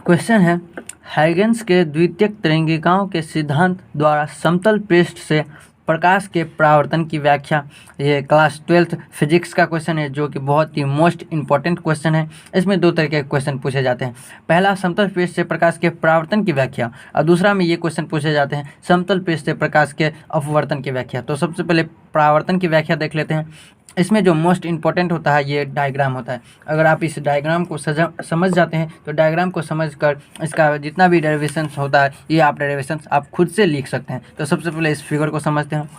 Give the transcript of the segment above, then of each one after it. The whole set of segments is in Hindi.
क्वेश्चन है, हाइगेंस के द्वितीयक तरंगिकाओं के सिद्धांत द्वारा समतल पृष्ठ से प्रकाश के परावर्तन की व्याख्या। ये क्लास 12th फिजिक्स का क्वेश्चन है जो कि बहुत ही मोस्ट इंपॉर्टेंट क्वेश्चन है। इसमें दो तरह के क्वेश्चन पूछे जाते हैं। पहला, समतल पृष्ठ से प्रकाश के परावर्तन की व्याख्या, और दूसरा में ये क्वेश्चन पूछे जाते हैं समतल पृष्ठ से प्रकाश के अपवर्तन की व्याख्या। तो सबसे पहले परावर्तन की व्याख्या देख लेते हैं। इसमें जो मोस्ट इंपॉर्टेंट होता है ये डायग्राम होता है। अगर आप इस डायग्राम को समझ जाते हैं तो डायग्राम को समझकर इसका जितना भी डेरिवेशंस होता है ये आप डेरिवेशंस आप खुद से लिख सकते हैं। तो सबसे पहले इस फिगर को समझते हैं।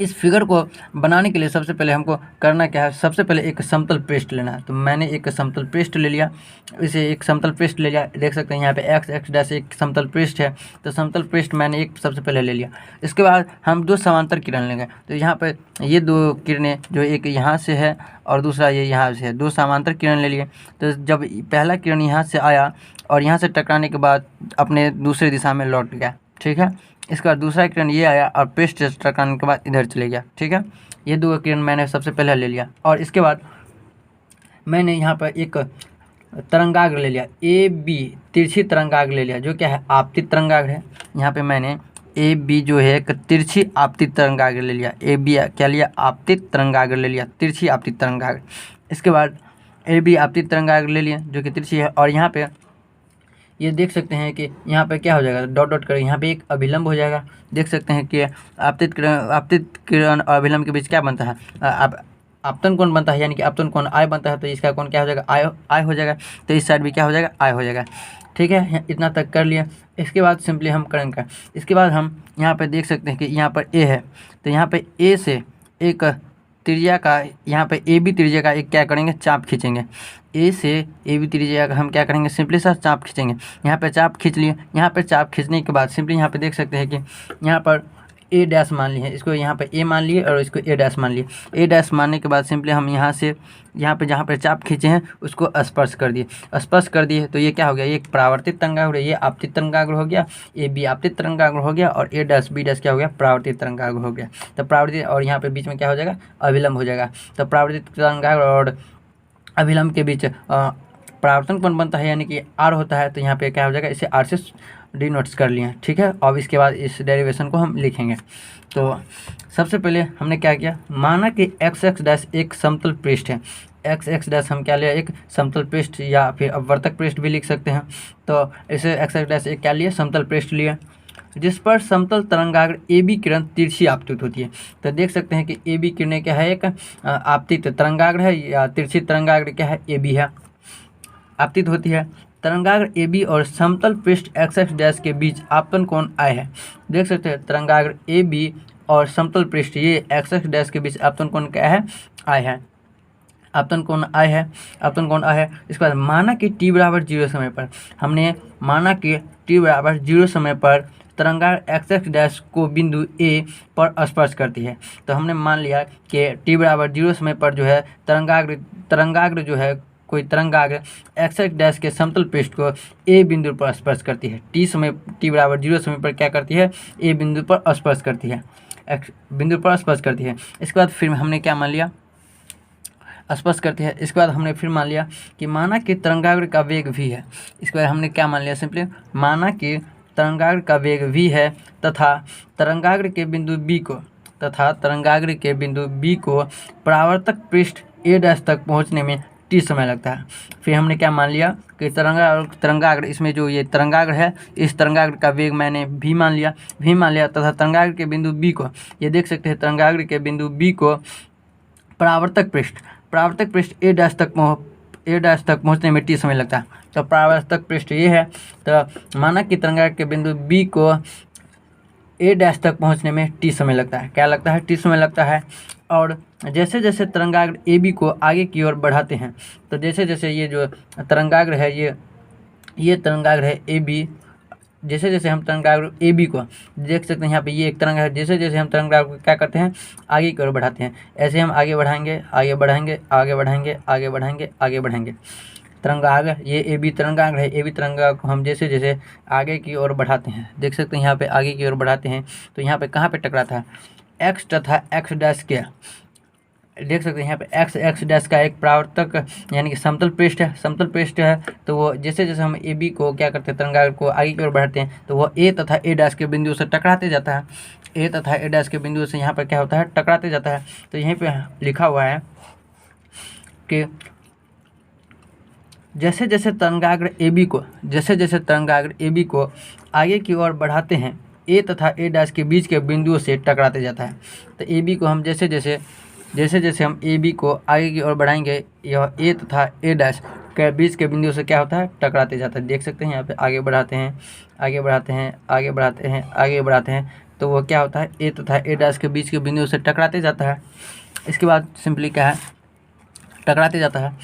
इस फिगर को बनाने के लिए सबसे पहले हमको करना क्या है, सबसे पहले एक समतल पृष्ठ लेना है। तो मैंने एक समतल पृष्ठ ले लिया, इसे एक समतल पृष्ठ ले लिया। देख सकते हैं यहाँ पे एक्स एक्स डैश एक समतल पृष्ठ है। तो समतल पृष्ठ मैंने एक सबसे पहले ले लिया। इसके बाद हम दो समांतर किरण लेंगे। तो यहाँ पे ये दो किरणें, जो एक यहाँ से है और दूसरा ये यहाँ से है, दो समांतर किरण ले लिए। तो जब पहला किरण यहाँ से आया और यहाँ से टकराने के बाद अपने दूसरी दिशा में लौट गया, ठीक है। इसके बाद दूसरा किरण ये आया और पृष्ठ से टकराने के बाद इधर चले गया, ठीक है। ये दो किरण मैंने सबसे पहले ले लिया और इसके बाद मैंने यहाँ पर एक तरंगाग्र ले लिया, ए बी तिरछी तरंगाग्र ले लिया, जो क्या है आपतित तरंगाग्र है। यहाँ पे मैंने ए बी जो है एक तिरछी आपतित तरंगाग्र ले लिया। ए बी क्या लिया, आपतित तरंगाग्र ले लिया, तिरछी आपतित तरंगाग्र। इसके बाद ए बी आपतित तरंगाग्र ले लिया जो कि तिरछी है। और यहाँ पे ये देख सकते हैं कि यहाँ पे क्या हो जाएगा, डॉट डॉट कर यहाँ पे एक अभिलंब हो जाएगा। देख सकते हैं कि आपतित किरण और अभिलंब के बीच क्या बनता है, आपतन कोण बनता है, यानी कि आपतन कोण आय बनता है। तो इसका कोण क्या हो जाएगा, आय हो जाएगा। तो इस साइड भी क्या हो जाएगा, आय हो जाएगा, ठीक है। इतना तक कर लिया। इसके बाद सिंपली हम करेंगे, इसके बाद हम यहाँ पे देख सकते हैं कि यहाँ पर ए है। तो यहाँ पे ए से एक त्रिज्या का, यहाँ पे ए बी त्रिज्या का एक क्या करेंगे, चाप खींचेंगे। ए से ए बी त्रिज्या का हम क्या करेंगे, सिंपली सा चाप खींचेंगे। यहाँ पे चाप खींच लिए। यहाँ पे चाप खींचने के बाद सिंपली यहाँ पे देख सकते हैं कि यहाँ पर ए डैश मान लिए, इसको यहाँ पे ए मान लिए और इसको ए डैश मान लिए। ए डैश मानने के बाद सिंपली हम यहाँ से यहाँ पे जहाँ पे चाप खींचे हैं उसको स्पर्श कर दिए। स्पर्श कर दिए तो ये क्या हो गया, ये एक परावर्तित तरंगाग्र, ये आपतित तरंगाग्र हो गया, ए बी आपतित तरंगाग्र हो गया और ए डैश बी डैश क्या हो गया, परावर्तित तरंगाग्र हो गया। तो परावर्तित, और यहाँ पे बीच में क्या हो जाएगा, अभिलंब हो जाएगा। तो परावर्तित तरंगाग्र और अभिलंब के बीच परावर्तन कोण बनता है, यानी कि आर होता है। तो यहाँ पे क्या हो जाएगा, इसे आर से डिनोट्स कर लिए, ठीक है। अब इसके बाद इस डेरिवेशन को हम लिखेंगे। तो सबसे पहले हमने क्या किया, माना कि एक्स एक्स डैश एक समतल पृष्ठ है। एक्स एक्स डैश हम क्या लिया, एक समतल पृष्ठ या फिर अपवर्तक पृष्ठ भी लिख सकते हैं। तो इसे एक्स एक्स डैश एक क्या लिए, समतल पृष्ठ लिए, जिस पर समतल तरंगाग्र ए बी किरण तिरछी आपतित होती है। तो देख सकते हैं कि ए बी किरणें क्या है, एक आपतित तरंगाग्र है या तिरछी तरंगाग्र क्या है, ए बी है, आपतित होती है। तरंगाग्र ए बी और समतल पृष्ठ एक्स एक्स डैश के बीच आपतन कोण आय है। देख सकते हैं तरंगाग्र ए बी और समतल पृष्ठ ये एक्स एक्स डैश के बीच आपतन कोण क्या है, आय है, आपतन कोण आय है, आपतन कोण आय है। इसके बाद माना कि टी बराबर 0 समय पर, हमने माना कि टी बराबर 0 समय पर तरंगाग्र एक्स एक्स डैश को बिंदु ए पर स्पर्श करती है। तो हमने मान लिया कि टी बराबर 0 समय पर जो है तरंगाग्र जो है, कोई तरंगाग्र एक्स एक्स डैश के समतल पृष्ठ को ए बिंदु पर स्पर्श करती है। टी बराबर 0 समय पर क्या करती है, ए बिंदु पर स्पर्श करती है, एक्स बिंदु पर स्पर्श करती है। इसके बाद फिर हमने क्या मान लिया, स्पर्श करती है। इसके बाद हमने फिर मान लिया कि माना कि तरंगाग्र का वेग v है। इसके बाद हमने क्या मान लिया, सिंपली माना कि तरंगाग्र का वेग v है तथा तरंगाग्र के बिंदु b को परावर्तक पृष्ठ ए डैश तक पहुंचने में टी समय लगता है। फिर हमने क्या मान लिया कि तरंगाग्र इसमें जो ये तरंगाग्र है, इस तरंगाग्र का वेग मैंने v मान लिया तथा तरंगाग्र के बिंदु b को, ये देख सकते हैं तरंगाग्र के बिंदु b को परावर्तक पृष्ठ ए डैश तक पहुंचने में टी समय लगता है। तो परावर्तक पृष्ठ ये है। तो माना कि तरंगाग्र के बिंदु b को ए डैश तक पहुंचने में टी समय लगता है, क्या लगता है, टी समय लगता है। और जैसे जैसे तरंगाग्र ए बी को आगे की ओर बढ़ाते हैं, तो जैसे जैसे ये जो तरंगाग्र है, ये तरंगाग्र है ए बी, जैसे जैसे हम तरंगाग्र ए बी को देख सकते हैं, यहाँ पे ये एक तरंग है, जैसे जैसे हम तरंगाग्र को क्या करते हैं, आगे की ओर बढ़ाते हैं, ऐसे हम आगे बढ़ाएंगे। तरंगाग्र ये ए बी तरंगाग्र है, ए बी तरंगाग्र को हम जैसे जैसे आगे की ओर बढ़ाते हैं, देख सकते हैं यहाँ पे आगे की ओर बढ़ाते हैं, तो यहाँ पे कहाँ पे टकराता है, एक्स तथा एक्स डैश के देख सकते हैं यहाँ पे एक्स एक्स डैश का एक परावर्तक यानी कि समतल पृष्ठ है, समतल पृष्ठ है। तो वो जैसे जैसे हम ए बी को क्या करते हैं, तरंगाग्र को आगे की ओर बढ़ाते हैं तो वो ए तथा ए डैश के बिंदु से टकराते जाता है, ए तथा ए डैश के बिंदु से यहाँ पर क्या होता है, टकराते जाता है। तो यहीं पे लिखा हुआ है कि जैसे जैसे तरंगाग्र ए बी को आगे की ओर बढ़ाते हैं, ए तथा ए डैश के बीच के बिंदुओं से टकराते जाता है। तो ए बी को हम जैसे जैसे हम ए बी को आगे की ओर बढ़ाएंगे, यह ए तथा ए डैश के बीच के बिंदुओं से क्या होता है, टकराते जाता है। देख सकते हैं यहाँ पे आगे बढ़ाते हैं, आगे बढ़ाते हैं, आगे बढ़ाते हैं, आगे बढ़ाते हैं, तो वो क्या होता है, ए तथा ए डैश के बीच के बिंदुओं से टकराते जाता है। इसके बाद सिंपली क्या है, टकराते जाता है।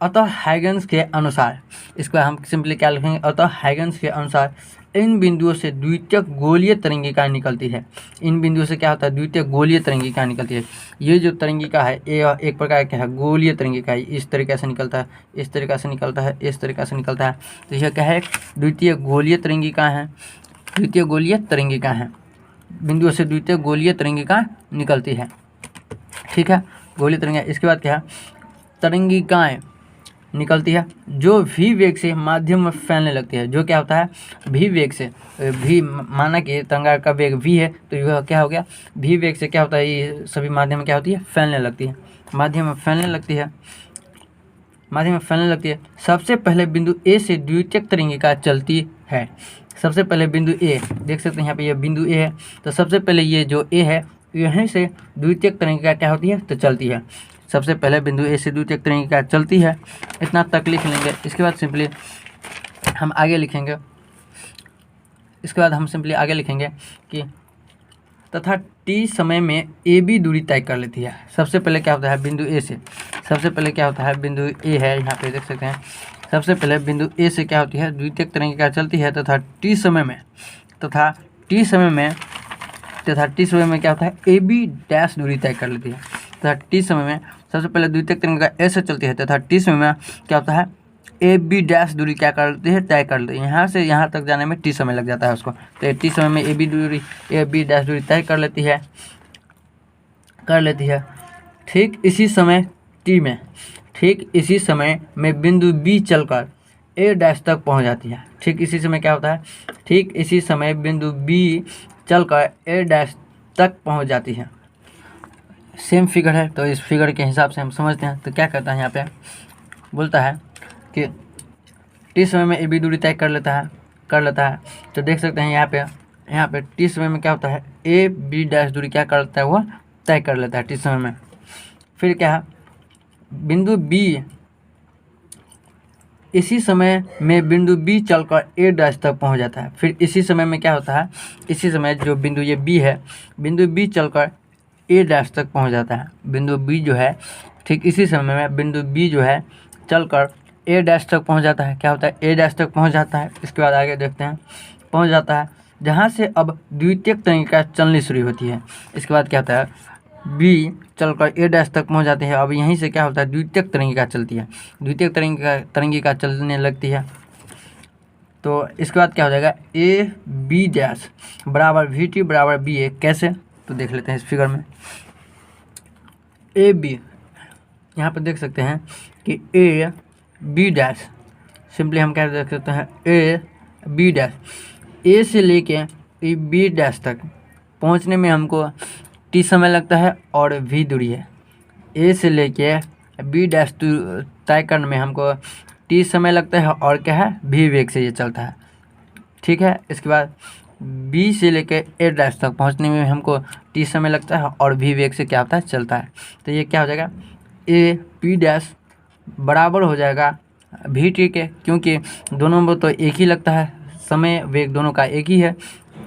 अतः हाइगन्स के अनुसार, इसको हम सिंपली क्या लिखेंगे, अतः हाइगन्स के अनुसार इन बिंदुओं से द्वितीयक गोलीय तरंगिका निकलती है। इन बिंदुओं से क्या होता है, द्वितीयक गोलीय तरंगिका निकलती है। ये जो तरंगिका है ये एक प्रकार क्या है, गोलीय तरंगिका है। इस तरीके से निकलता है, इस तरीके से निकलता है, इस तरीके से निकलता है। तो यह क्या है, द्वितीय गोलीय तरंगिका है, द्वितीय गोलीय तरंगिका है। बिंदुओं से द्वितीय गोलीय तरंगिका निकलती है, ठीक है, गोलीय तरंगिका। इसके बाद क्या है, तरंगिकाएँ निकलती है जो भी वेग से माध्यम में फैलने लगती है। जो क्या होता है, भी वेग से, भी माना कि तरंगाग्र का वेग v है, तो यह क्या हो गया, भी वेग से क्या होता है, ये सभी माध्यम में क्या होती है, फैलने लगती है, माध्यम में फैलने लगती है, माध्यम में फैलने लगती है। सबसे पहले बिंदु ए से द्वितीयक तरंगिका चलती है। सबसे पहले बिंदु ए, देख सकते हैं यहाँ पे ये बिंदु ए है, तो सबसे पहले ये जो ए है यहीं से द्वितीयक तरंगिका क्या होती है, तो चलती है। सबसे पहले बिंदु ए से द्वितीयक तरंगिका चलती है, इतना तक लिख लेंगे। इसके बाद सिंपली हम आगे लिखेंगे, इसके बाद हम सिंपली आगे लिखेंगे कि तथा टी समय में ए बी दूरी तय कर लेती है। सबसे पहले क्या होता है, बिंदु ए से, सबसे पहले क्या होता है, बिंदु ए है यहाँ पे देख सकते हैं। सबसे पहले बिंदु ए से क्या होती है, द्वितीयक तरंगिका चलती है तथा टी समय में क्या होता है, ए बी डैश दूरी तय कर लेती है। तथा टी समय में सबसे पहले द्वितीयक तरंगिका ए से चलती है तथा टी समय में क्या होता है, ए बी डैश दूरी क्या कर लेती है, तय कर लेती है। यहाँ से यहाँ तक जाने में टी समय लग जाता है उसको, तो टी समय में ए बी डैश दूरी तय कर लेती है। ठीक इसी समय में बिंदु बी चलकर ए डैश तक पहुँच जाती है। ठीक इसी समय क्या होता है, ठीक इसी समय बिंदु बी चलकर ए डैश तक पहुँच जाती है। सेम फिगर है, तो इस फिगर के हिसाब से हम समझते हैं। तो क्या कहता है यहाँ पे, बोलता है कि टी समय में ए बी दूरी तय कर लेता है। तो देख सकते हैं यहाँ पे टी समय में क्या होता है, ए बी डैश दूरी क्या कर लेता है, वो तय कर लेता है टी समय में। फिर क्या है, बिंदु बी, इसी समय में बिंदु बी चलकर ए डैश तक पहुँच जाता है। फिर इसी समय में क्या होता है, इसी समय जो बिंदु ये बी है, बिंदु बी चलकर ए डैश तक पहुंच जाता है। बिंदु बी जो है, ठीक इसी समय में बिंदु बी जो है चलकर ए डैश तक पहुंच जाता है। क्या होता है, ए डैश तक पहुंच जाता है। इसके बाद आगे देखते हैं, पहुंच जाता है जहां से अब द्वितीयक तरंगिका चलनी शुरू होती है। इसके बाद क्या होता है, बी चलकर ए डैश तक पहुंच जाती है। अब यहीं से क्या होता है, द्वितीयक तरंगिका चलती है, द्वितीयक तरंगिका चलने लगती है। तो इसके बाद क्या हो जाएगा, ए बी डैश बराबर वी टी बराबर बी ए। कैसे, तो देख लेते हैं इस फिगर में। ए बी, यहाँ पर देख सकते हैं कि ए बी डैश, सिंपली हम क्या देख सकते हैं, ए बी डैश, ए से लेके ए बी डैश तक पहुँचने में हमको टी समय लगता है और वी दूरी है। ए से लेके बी डैश तय करने में हमको टी समय लगता है और क्या है, भी वेग से ये चलता है, ठीक है। इसके बाद बी से लेके ए डैश तक पहुंचने में हमको टी समय लगता है और भी वेग से क्या होता है, चलता है। तो ये क्या हो जाएगा, ए पी डैश बराबर हो जाएगा भी टी के, क्योंकि दोनों में तो एक ही लगता है, समय वेग दोनों का एक ही है।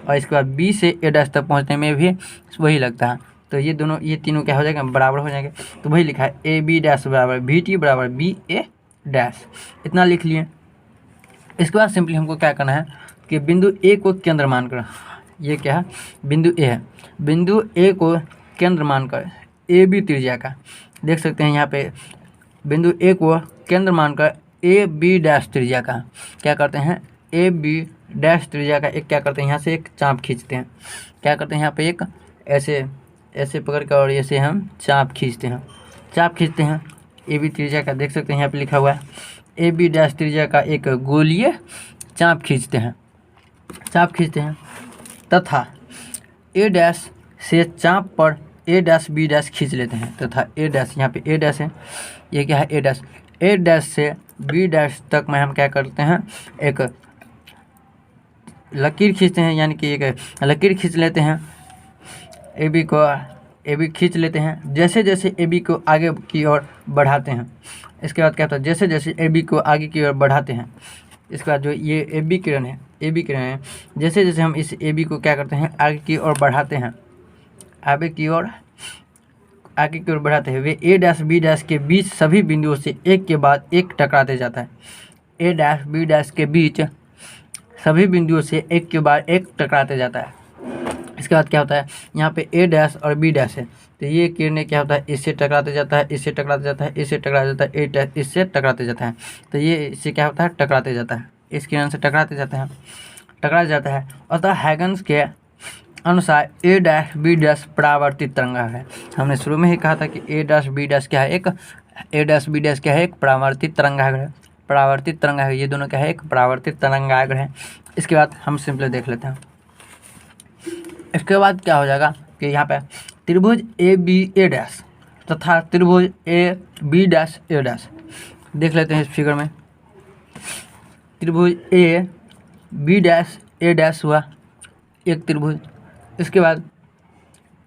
और इसके बाद बी से ए डैश तक पहुंचने में भी वही लगता है। तो ये तीनों क्या हो जाएगा, बराबर हो जाएंगे। तो वही लिखा है, ए बी डैश बराबर भी टी बराबर बी ए डैश, इतना लिख लिए। इसके बाद सिंपली हमको क्या करना है कि बिंदु ए को केंद्र मानकर, ये क्या है, बिंदु ए है, बिंदु ए को केंद्र मानकर ए बी त्रिज्या का, देख सकते हैं यहाँ पे बिंदु ए को केंद्र मानकर ए बी डैश त्रिज्या का क्या करते हैं, ए बी डैश त्रिज्या का एक क्या करते हैं, यहाँ से एक चाप खींचते हैं। क्या करते हैं, यहाँ पे एक ऐसे ऐसे पकड़ कर और ऐसे हम चाप खींचते हैं। ए बी त्रिज्या का देख सकते हैं यहाँ पे लिखा हुआ है, ए बी डैश त्रिज्या का एक गोलीय चाप खींचते हैं तथा ए डैश से चाप पर ए डैश बी डैश खींच लेते हैं तथा ए डैश, यहाँ पे ए डैश है, ये क्या है ए डैश से बी डैश तक में हम क्या करते हैं, एक लकीर खींचते हैं, यानी कि एक लकीर खींच लेते हैं, ए बी खींच लेते हैं। जैसे जैसे ए बी को आगे की ओर बढ़ाते हैं, इसके बाद क्या होता है, जैसे जैसे ए बी को आगे की ओर बढ़ाते हैं, इसके बाद जो ये ए बी किरण है, जैसे जैसे हम इस ए बी को क्या करते हैं, आगे की ओर बढ़ाते हैं, आगे की ओर बढ़ाते हैं, वे ए डैश बी डैश के बीच सभी बिंदुओं से एक के बाद एक टकराते जाता है। ए डैश बी डैश के बीच सभी बिंदुओं से एक के बाद एक टकराते जाता है। इसके बाद क्या होता है, यहाँ पे ए डैश और बी डैश है, तो ये किरणें क्या होता है, इससे टकराते जाता है, इससे टकराते जाता है, इससे टकरा जाता है, ए डैश इससे टकराते जाता है, तो ये इससे क्या होता है, टकराते जाता है, इस किरण से टकरा जाता है। अतः हैगन्स के अनुसार ए डैश बी डैश परावर्तित तरंगाग्र है। हमने शुरू में ही कहा था कि ए डैश बी डैश क्या है, ए डैश बी डैश क्या है, एक परावर्तित तरंगाग्र है। ये दोनों क्या है, एक परावर्तित तरंगाग्र है। इसके बाद हम सिंपली देख लेते हैं। इसके बाद क्या हो जाएगा कि यहाँ पे त्रिभुज ए बी ए डैश तथा त्रिभुज A B dash A dash देख लेते हैं। इस फिगर में त्रिभुज A B dash A dash हुआ एक त्रिभुज। इसके बाद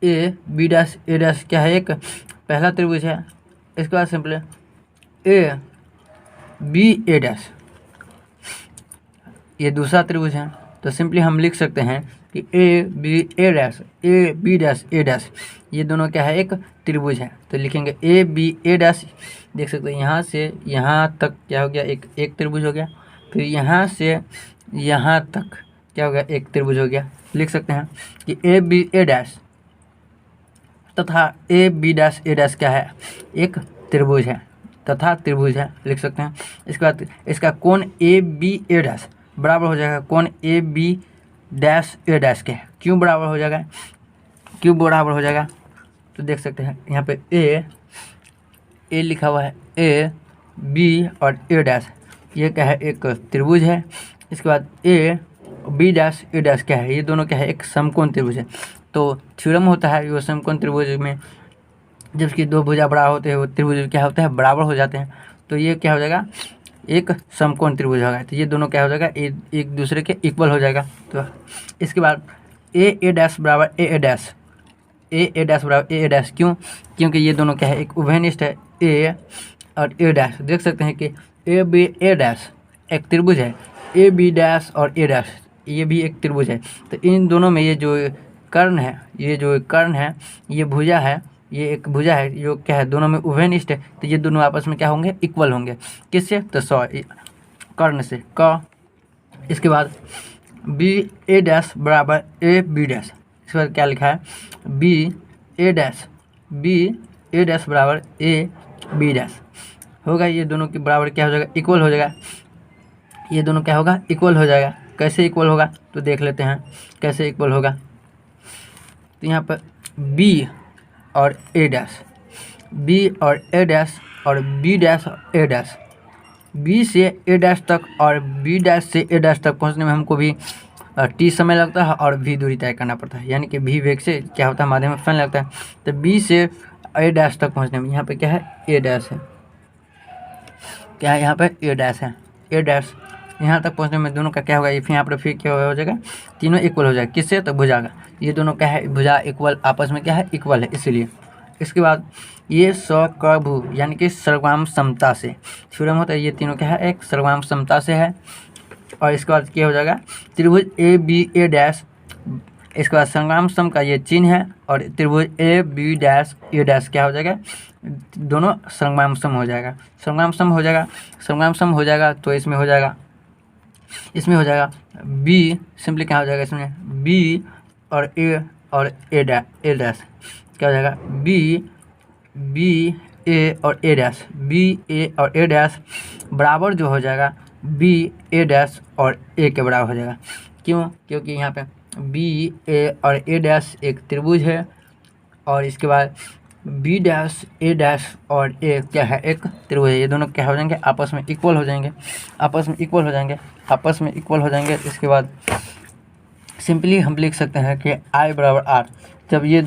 A B dash A dash क्या है, एक पहला त्रिभुज है। इसके बाद simply A B A dash ये दूसरा त्रिभुज है, तो सिंपली हम लिख सकते हैं कि A B A dash A B dash A dash ये दोनों क्या है, एक त्रिभुज है। तो लिखेंगे ए बी ए डैश, देख सकते हैं यहाँ से यहाँ तक क्या हो गया, एक त्रिभुज हो गया। फिर यहाँ से यहाँ तक क्या हो गया, एक त्रिभुज हो गया। लिख सकते हैं कि ए बी ए डैश तथा A B dash A dash क्या है, एक त्रिभुज है तथा त्रिभुज है, लिख सकते हैं। इसके बाद इसका कोण ए बी ए डैश बराबर हो जाएगा कोण A B dash A dash के। क्यों बराबर हो जाएगा, तो देख सकते हैं यहाँ पे ए लिखा हुआ है, ए बी और ए डैश ये क्या है, एक त्रिभुज है। इसके बाद A B dash A dash क्या है, ये दोनों क्या है, एक समकोण त्रिभुज है। तो थ्योरम होता है वो समकोण त्रिभुज में जब इसकी दो भुजा बराबर होते हैं वो त्रिभुज क्या होता है, बराबर हो जाते हैं। तो ये क्या हो जाएगा, एक समकोण त्रिभुज होगा। तो ये दोनों क्या हो जाएगा, एक दूसरे के इक्वल हो जाएगा। तो इसके बाद ए डैश बराबर ए डैश बराबर ए डैश क्योंकि ये दोनों क्या है, एक उभयनिष्ठ है, ए और ए डैश। देख सकते हैं कि ए बी ए डैश एक त्रिभुज है, ए बी डैश और ए डैश ये भी एक त्रिभुज है। तो इन दोनों में ये जो कर्ण है, ये भुजा है, ये एक भुजा है जो क्या है, दोनों में उभयनिष्ठ है। तो ये दोनों आपस में क्या होंगे, इक्वल होंगे। किससे, तो कर्ण से क। इसके बाद बी ए डैश बराबर ए बी डैश, इसके बाद क्या लिखा है, बी ए डैश बराबर ए बी डैश होगा। ये दोनों के बराबर क्या हो जाएगा, इक्वल हो जाएगा। ये दोनों क्या होगा, इक्वल हो जाएगा। कैसे इक्वल होगा, तो देख लेते हैं कैसे इक्वल होगा। तो यहाँ पर बी और ए डैश और बी डैश और ए डैश, बी से ए डैश तक और बी डैश से ए डैश तक पहुंचने में हमको भी टी समय लगता है और भी दूरी तय करना पड़ता है, यानी कि भी वेग से क्या होता है, माध्यम में फैन लगता है। तो बी से ए डैश तक पहुंचने में यहाँ पे क्या है, ए डैश है, क्या है यहाँ पे ए डैश है, ए डैश यहाँ तक पहुँचने में दोनों का क्या होगा, यहाँ पर फिर क्या हो जाएगा, तीनों इक्वल हो जाएगा। किससे, तो भुजा का। ये दोनों क्या है, भुजा इक्वल आपस में क्या है, इक्वल है, इसीलिए। इसके बाद ये स्वकभु यानी कि सर्वाम समता से थ्योरम होता है। ये तीनों क्या है, एक सर्वाम समता से है। और इसके बाद क्या हो जाएगा, त्रिभुज ए बी ए डैश, इसके बाद सर्वाम सम का ये चिन्ह है और त्रिभुज A B dash A dash क्या हो जाएगा, दोनों सर्वाम सम हो जाएगा। सर्वाम सम हो जाएगा तो इसमें हो जाएगा बी, सिंपली क्या हो जाएगा, इसमें बी और ए डैश क्या हो जाएगा, बी ए और ए डैश, बी ए और ए डैश बराबर जो हो जाएगा बी ए डैश और ए के बराबर हो जाएगा। क्यों, क्योंकि यहाँ पे बी ए और ए डैश एक त्रिभुज है और इसके बाद बी डैश ए डैश और ए क्या है, एक त्रिभुज है। ये दोनों क्या हो जाएंगे, आपस में इक्वल हो जाएंगे, आपस में इक्वल हो जाएंगे, आपस में इक्वल हो जाएंगे। इसके बाद सिंपली हम लिख सकते हैं कि आई बराबर आर। जब ये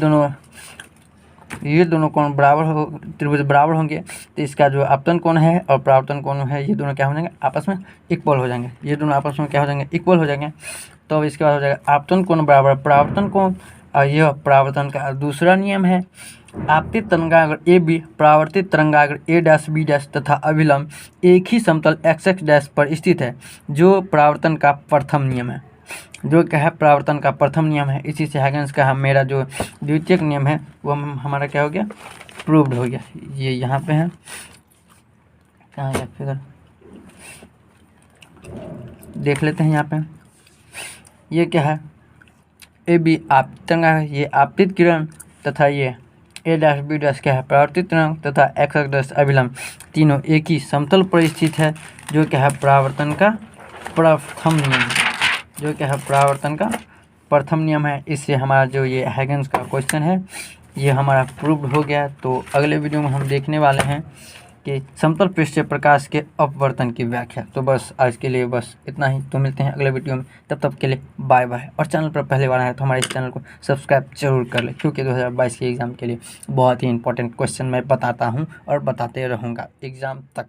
दोनों कोण बराबर हो, त्रिभुज बराबर होंगे, तो इसका जो आपतन कोण है और परावर्तन कोण है, ये दोनों क्या हो जाएंगे, आपस में इक्वल हो जाएंगे। ये दोनों आपस में क्या हो जाएंगे, इक्वल हो जाएंगे। तो अब इसके बाद हो जाएगा आपतन कोण बराबर परावर्तन कोण, और यह परावर्तन का दूसरा नियम है। आपतित तरंगाग्र ए बी, परावर्तित तरंगाग्र ए डैश बी डैश तथा अभिलंब एक ही समतल एक्स एक्स डैश पर स्थित है, जो परावर्तन का प्रथम नियम है। जो क्या है, परावर्तन का प्रथम नियम है। इसी से हैगेन्स का मेरा जो द्वितीयक नियम है वो हमारा क्या हो गया, प्रूव्ड हो गया। ये यहाँ पे है, कहाँ गया फिगर, देख लेते हैं यहाँ पे। ये क्या है, ए बी आपतित तरंग, ये आपतित किरण, तथा ये ए डैश बी डैश क्या है, परावर्तित तरंग, तथा एक्स एक्स डैश अभिलंब, तीनों एक ही समतल पर स्थित है, जो क्या है परावर्तन का प्रथम नियम है। जो क्या है, परावर्तन का प्रथम नियम है। इससे हमारा जो ये हैगेन्स का क्वेश्चन है ये हमारा प्रूव्ड हो गया। तो अगले वीडियो में हम देखने वाले हैं कि समतल पृष्ठ से प्रकाश के अपवर्तन की व्याख्या। तो बस आज के लिए बस इतना ही। तो मिलते हैं अगले वीडियो में, तब तक के लिए बाय बाय। और चैनल पर पहले बार आए तो हमारे इस चैनल को सब्सक्राइब जरूर कर लें, क्योंकि 2022 के एग्ज़ाम के लिए बहुत ही इंपॉर्टेंट क्वेश्चन मैं बताता हूँ और बताते रहूँगा एग्ज़ाम तक।